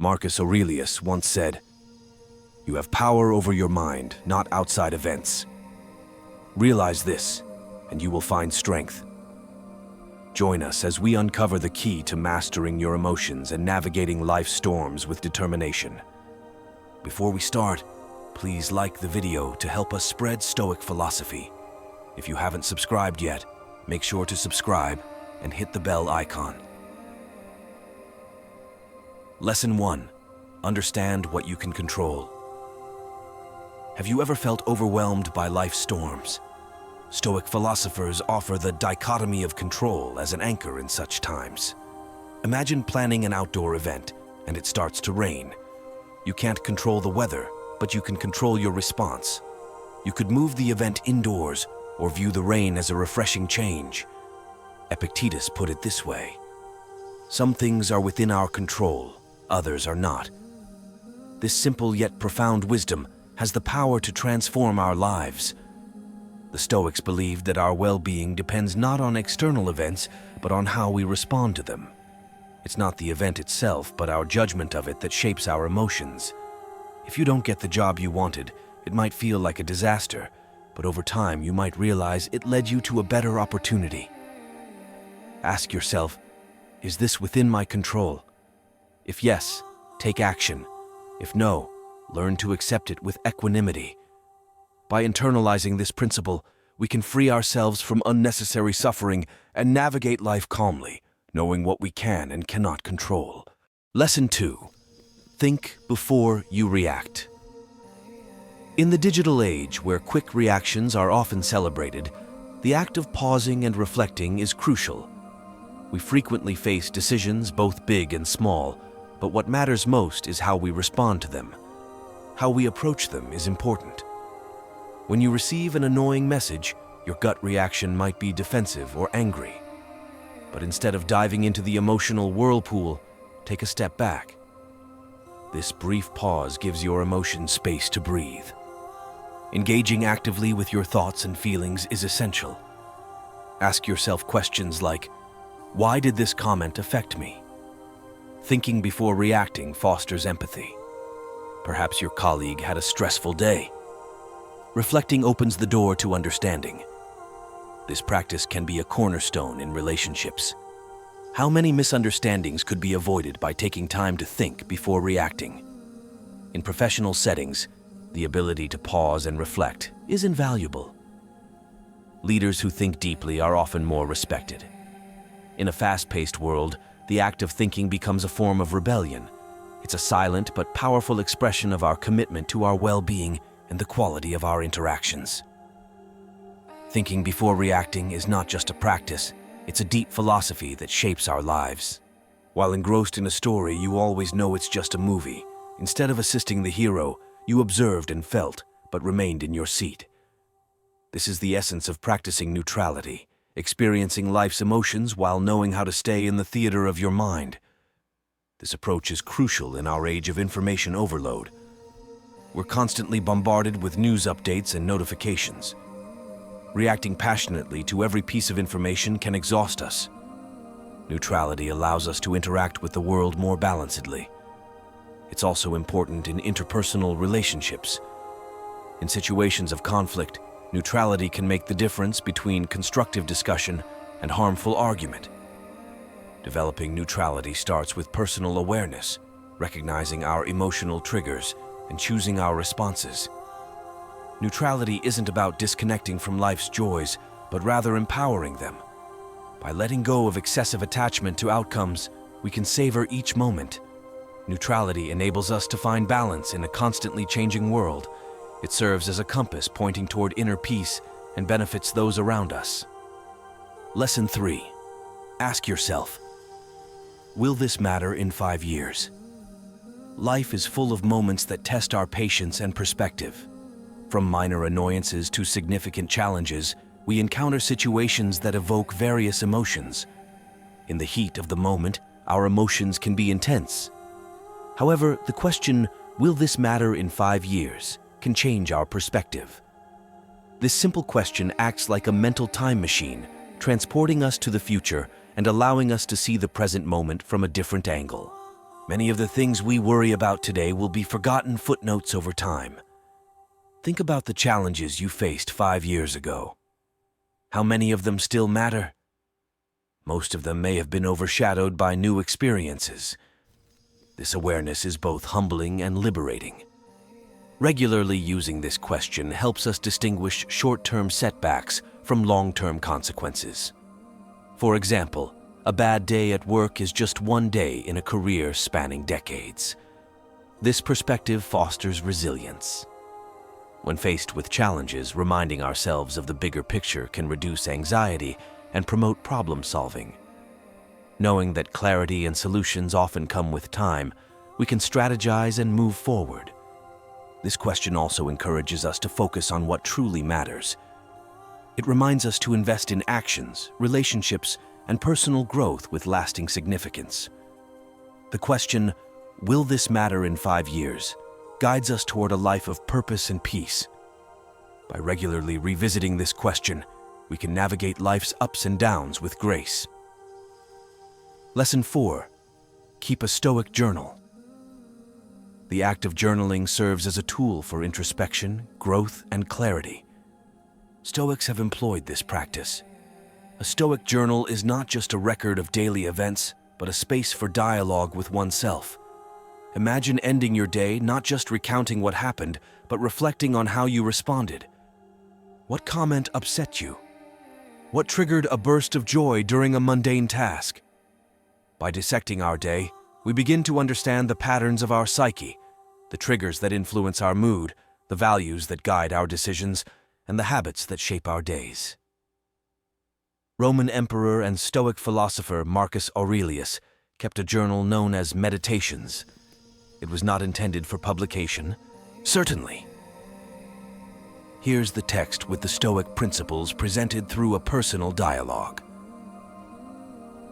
Marcus Aurelius once said, "You have power over your mind, not outside events. Realize this, and you will find strength." Join us as we uncover the key to mastering your emotions and navigating life's storms with determination. Before we start, please like the video to help us spread Stoic philosophy. If you haven't subscribed yet, make sure to subscribe and hit the bell icon. Lesson 1. Understand what you can control. Have you ever felt overwhelmed by life's storms? Stoic philosophers offer the dichotomy of control as an anchor in such times. Imagine planning an outdoor event, and it starts to rain. You can't control the weather, but you can control your response. You could move the event indoors or view the rain as a refreshing change. Epictetus put it this way: "Some things are within our control, others are not." This simple yet profound wisdom has the power to transform our lives. The Stoics believed that our well-being depends not on external events, but on how we respond to them. It's not the event itself, but our judgment of it that shapes our emotions. If you don't get the job you wanted, it might feel like a disaster, but over time you might realize it led you to a better opportunity. Ask yourself, is this within my control? If yes, take action. If no, learn to accept it with equanimity. By internalizing this principle, we can free ourselves from unnecessary suffering and navigate life calmly, knowing what we can and cannot control. Lesson 2. Think before you react. In the digital age, where quick reactions are often celebrated, the act of pausing and reflecting is crucial. We frequently face decisions, both big and small, but what matters most is how we respond to them. How we approach them is important. When you receive an annoying message, your gut reaction might be defensive or angry. But instead of diving into the emotional whirlpool, take a step back. This brief pause gives your emotions space to breathe. Engaging actively with your thoughts and feelings is essential. Ask yourself questions like, why did this comment affect me? Thinking before reacting fosters empathy. Perhaps your colleague had a stressful day. Reflecting opens the door to understanding. This practice can be a cornerstone in relationships. How many misunderstandings could be avoided by taking time to think before reacting? In professional settings, the ability to pause and reflect is invaluable. Leaders who think deeply are often more respected. In a fast-paced world, the act of thinking becomes a form of rebellion. It's a silent but powerful expression of our commitment to our well-being and the quality of our interactions. Thinking before reacting is not just a practice, it's a deep philosophy that shapes our lives. While engrossed in a story, you always know it's just a movie. Instead of assisting the hero, you observed and felt, but remained in your seat. This is the essence of practicing neutrality, experiencing life's emotions while knowing how to stay in the theater of your mind. This approach is crucial in our age of information overload. We're constantly bombarded with news updates and notifications. Reacting passionately to every piece of information can exhaust us. Neutrality allows us to interact with the world more balancedly. It's also important in interpersonal relationships. In situations of conflict, neutrality can make the difference between constructive discussion and harmful argument. Developing neutrality starts with personal awareness, recognizing our emotional triggers and choosing our responses. Neutrality isn't about disconnecting from life's joys, but rather empowering them. By letting go of excessive attachment to outcomes, we can savor each moment. Neutrality enables us to find balance in a constantly changing world. It serves as a compass pointing toward inner peace and benefits those around us. Lesson 3. Ask yourself, will this matter in 5 years? Life is full of moments that test our patience and perspective. From minor annoyances to significant challenges, we encounter situations that evoke various emotions. In the heat of the moment, our emotions can be intense. However, the question, will this matter in 5 years, can change our perspective. This simple question acts like a mental time machine, transporting us to the future and allowing us to see the present moment from a different angle. Many of the things we worry about today will be forgotten footnotes over time. Think about the challenges you faced 5 years ago. How many of them still matter? Most of them may have been overshadowed by new experiences. This awareness is both humbling and liberating. Regularly using this question helps us distinguish short-term setbacks from long-term consequences. For example, a bad day at work is just one day in a career spanning decades. This perspective fosters resilience. When faced with challenges, reminding ourselves of the bigger picture can reduce anxiety and promote problem solving. Knowing that clarity and solutions often come with time, we can strategize and move forward. This question also encourages us to focus on what truly matters. It reminds us to invest in actions, relationships, and personal growth with lasting significance. The question, "Will this matter in 5 years?" guides us toward a life of purpose and peace. By regularly revisiting this question, we can navigate life's ups and downs with grace. Lesson 4. Keep a Stoic journal. The act of journaling serves as a tool for introspection, growth, and clarity. Stoics have employed this practice. A Stoic journal is not just a record of daily events, but a space for dialogue with oneself. Imagine ending your day not just recounting what happened, but reflecting on how you responded. What comment upset you? What triggered a burst of joy during a mundane task? By dissecting our day, we begin to understand the patterns of our psyche, the triggers that influence our mood, the values that guide our decisions, and the habits that shape our days. Roman emperor and Stoic philosopher Marcus Aurelius kept a journal known as Meditations. It was not intended for publication, certainly. Here's the text with the Stoic principles presented through a personal dialogue.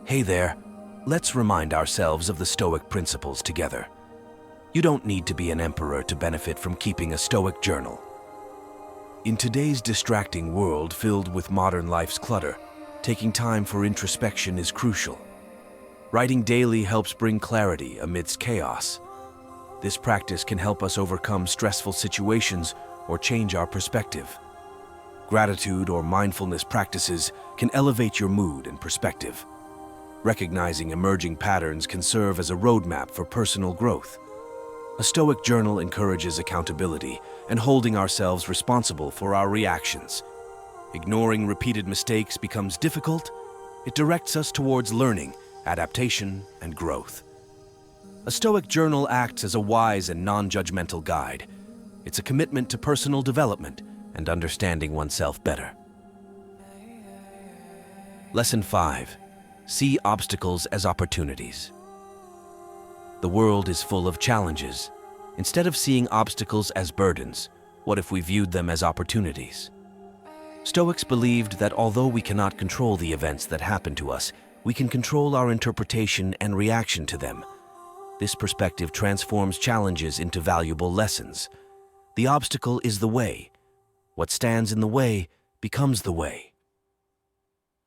Hey there, let's remind ourselves of the Stoic principles together. You don't need to be an emperor to benefit from keeping a Stoic journal. In today's distracting world filled with modern life's clutter, taking time for introspection is crucial. Writing daily helps bring clarity amidst chaos. This practice can help us overcome stressful situations or change our perspective. Gratitude or mindfulness practices can elevate your mood and perspective. Recognizing emerging patterns can serve as a roadmap for personal growth. A Stoic journal encourages accountability and holding ourselves responsible for our reactions. Ignoring repeated mistakes becomes difficult. It directs us towards learning, adaptation, and growth. A Stoic journal acts as a wise and non-judgmental guide. It's a commitment to personal development and understanding oneself better. Lesson 5. See obstacles as opportunities. The world is full of challenges. Instead of seeing obstacles as burdens, what if we viewed them as opportunities? Stoics believed that although we cannot control the events that happen to us, we can control our interpretation and reaction to them. This perspective transforms challenges into valuable lessons. The obstacle is the way. What stands in the way becomes the way.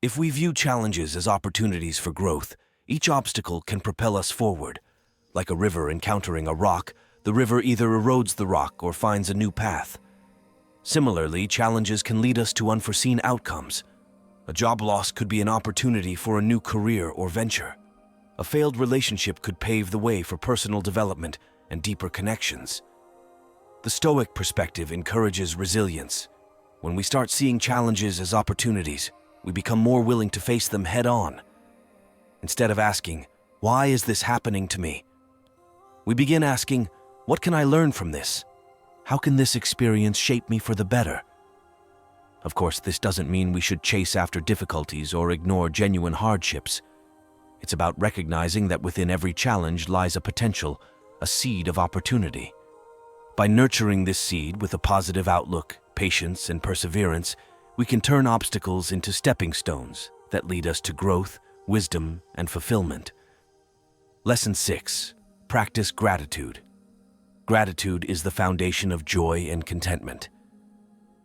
If we view challenges as opportunities for growth, each obstacle can propel us forward. Like a river encountering a rock, the river either erodes the rock or finds a new path. Similarly, challenges can lead us to unforeseen outcomes. A job loss could be an opportunity for a new career or venture. A failed relationship could pave the way for personal development and deeper connections. The Stoic perspective encourages resilience. When we start seeing challenges as opportunities, we become more willing to face them head-on. Instead of asking, "Why is this happening to me?" we begin asking, "What can I learn from this? How can this experience shape me for the better?" Of course, this doesn't mean we should chase after difficulties or ignore genuine hardships. It's about recognizing that within every challenge lies a potential, a seed of opportunity. By nurturing this seed with a positive outlook, patience, and perseverance, we can turn obstacles into stepping stones that lead us to growth, wisdom, and fulfillment. Lesson 6. Practice gratitude. Gratitude is the foundation of joy and contentment.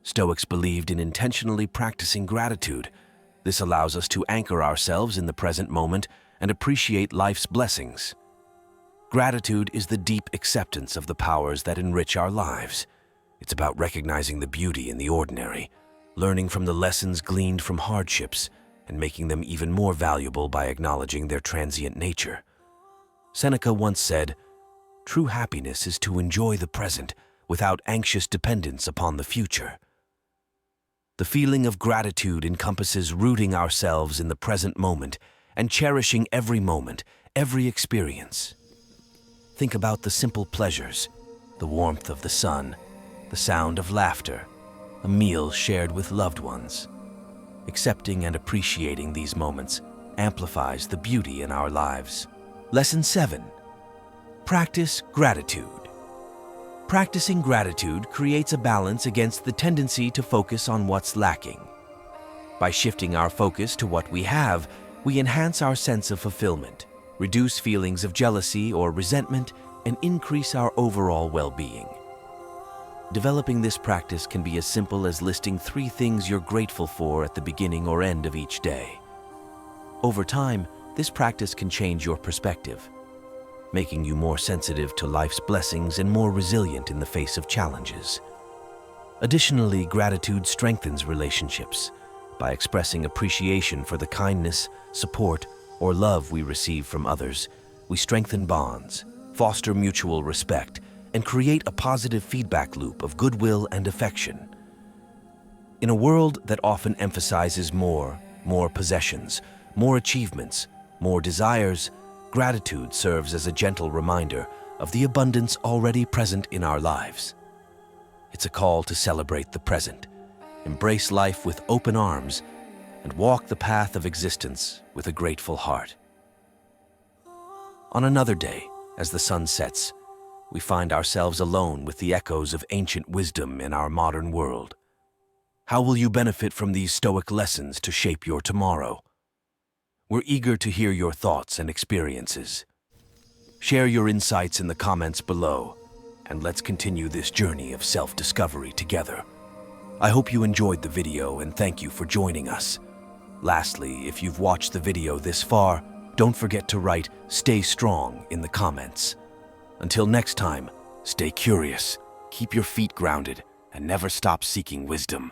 Stoics believed in intentionally practicing gratitude. This allows us to anchor ourselves in the present moment and appreciate life's blessings. Gratitude is the deep acceptance of the powers that enrich our lives. It's about recognizing the beauty in the ordinary, learning from the lessons gleaned from hardships, and making them even more valuable by acknowledging their transient nature. Seneca once said, "True happiness is to enjoy the present without anxious dependence upon the future." The feeling of gratitude encompasses rooting ourselves in the present moment and cherishing every moment, every experience. Think about the simple pleasures, the warmth of the sun, the sound of laughter, a meal shared with loved ones. Accepting and appreciating these moments amplifies the beauty in our lives. Lesson 7. Practice gratitude. Practicing gratitude creates a balance against the tendency to focus on what's lacking. By shifting our focus to what we have, we enhance our sense of fulfillment, reduce feelings of jealousy or resentment, and increase our overall well-being. Developing this practice can be as simple as listing 3 things you're grateful for at the beginning or end of each day. Over time, this practice can change your perspective, making you more sensitive to life's blessings and more resilient in the face of challenges. Additionally, gratitude strengthens relationships. By expressing appreciation for the kindness, support, or love we receive from others, we strengthen bonds, foster mutual respect, and create a positive feedback loop of goodwill and affection. In a world that often emphasizes more possessions, more achievements, more desires, gratitude serves as a gentle reminder of the abundance already present in our lives. It's a call to celebrate the present, embrace life with open arms, and walk the path of existence with a grateful heart. On another day, as the sun sets, we find ourselves alone with the echoes of ancient wisdom in our modern world. How will you benefit from these Stoic lessons to shape your tomorrow? We're eager to hear your thoughts and experiences. Share your insights in the comments below, and let's continue this journey of self-discovery together. I hope you enjoyed the video and thank you for joining us. Lastly, if you've watched the video this far, don't forget to write "Stay strong" in the comments. Until next time, stay curious, keep your feet grounded, and never stop seeking wisdom.